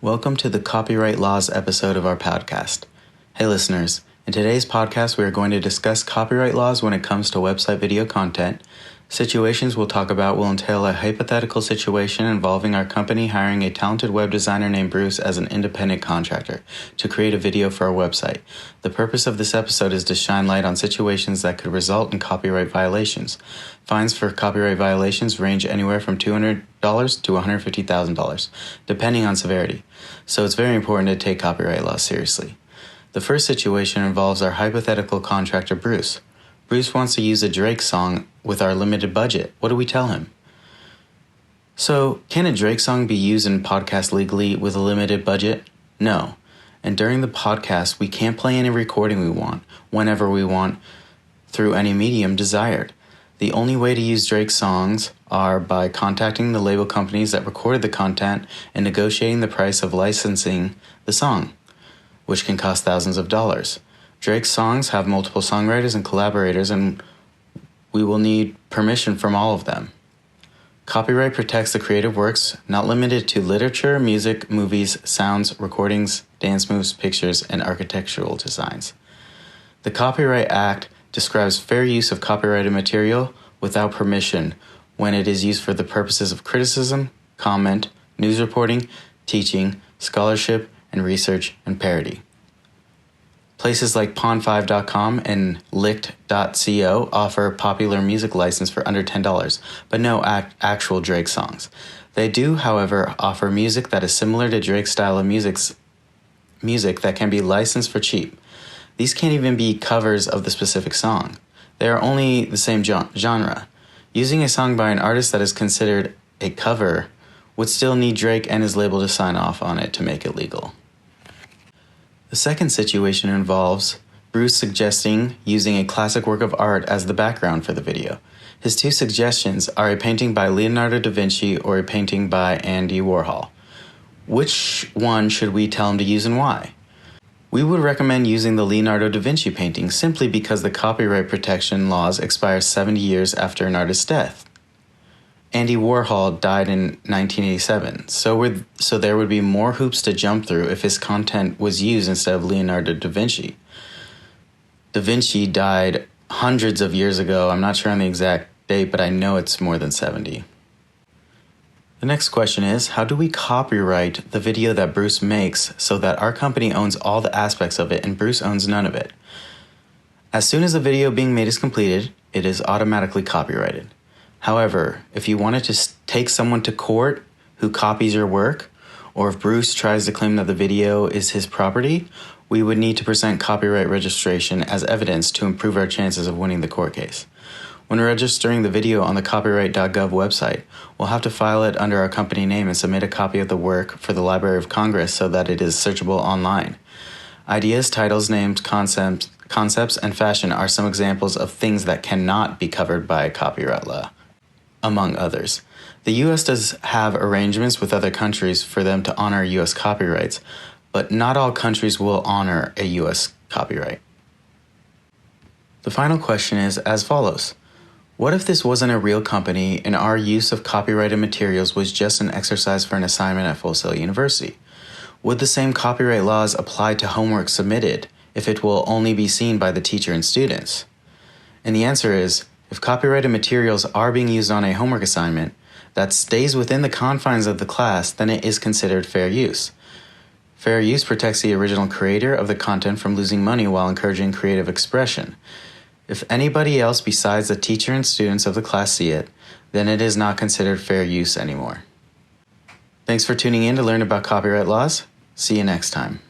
Welcome to the Copyright Laws episode of our podcast. Hey listeners, in today's podcast we are going to discuss copyright laws when it comes to website video content. Situations we'll talk about will entail a hypothetical situation involving our company hiring a talented web designer named Bruce as an independent contractor to create a video for our website. The purpose of this episode is to shine light on situations that could result in copyright violations. Fines for copyright violations range anywhere from $200 to $150,000, depending on severity. So it's very important to take copyright laws seriously. The first situation involves our hypothetical contractor, Bruce. Bruce wants to use a Drake song with our limited budget. What do we tell him? So, can a Drake song be used in podcast legally with a limited budget? No. And during the podcast, we can't play any recording we want, whenever we want, through any medium desired. The only way to use Drake songs are by contacting the label companies that recorded the content and negotiating the price of licensing the song, which can cost thousands of dollars. Drake's songs have multiple songwriters and collaborators, and we will need permission from all of them. Copyright protects the creative works, not limited to literature, music, movies, sounds, recordings, dance moves, pictures, and architectural designs. The Copyright Act describes fair use of copyrighted material without permission when it is used for the purposes of criticism, comment, news reporting, teaching, scholarship, and research and parody. Places like pond5.com and licked.co offer popular music license for under $10, but no actual Drake songs. They do, however, offer music that is similar to Drake's style of music that can be licensed for cheap. These can't even be covers of the specific song. They are only the same genre. Using a song by an artist that is considered a cover would still need Drake and his label to sign off on it to make it legal. The second situation involves Bruce suggesting using a classic work of art as the background for the video. His two suggestions are a painting by Leonardo da Vinci or a painting by Andy Warhol. Which one should we tell him to use and why? We would recommend using the Leonardo da Vinci painting simply because the copyright protection laws expire 70 years after an artist's death. Andy Warhol died in 1987, so there would be more hoops to jump through if his content was used instead of Leonardo da Vinci. Da Vinci died hundreds of years ago. I'm not sure on the exact date, but I know it's more than 70. The next question is, how do we copyright the video that Bruce makes so that our company owns all the aspects of it and Bruce owns none of it? As soon as the video being made is completed, it is automatically copyrighted. However, if you wanted to take someone to court who copies your work, or if Bruce tries to claim that the video is his property, we would need to present copyright registration as evidence to improve our chances of winning the court case. When registering the video on the copyright.gov website, we'll have to file it under our company name and submit a copy of the work for the Library of Congress so that it is searchable online. Ideas, titles, names, concepts, and fashion are some examples of things that cannot be covered by copyright law, among others. The U.S. does have arrangements with other countries for them to honor U.S. copyrights, but not all countries will honor a U.S. copyright. The final question is as follows. What if this wasn't a real company and our use of copyrighted materials was just an exercise for an assignment at Full Sail University? Would the same copyright laws apply to homework submitted if it will only be seen by the teacher and students? And the answer is, if copyrighted materials are being used on a homework assignment that stays within the confines of the class, then it is considered fair use. Fair use protects the original creator of the content from losing money while encouraging creative expression. If anybody else besides the teacher and students of the class see it, then it is not considered fair use anymore. Thanks for tuning in to learn about copyright laws. See you next time.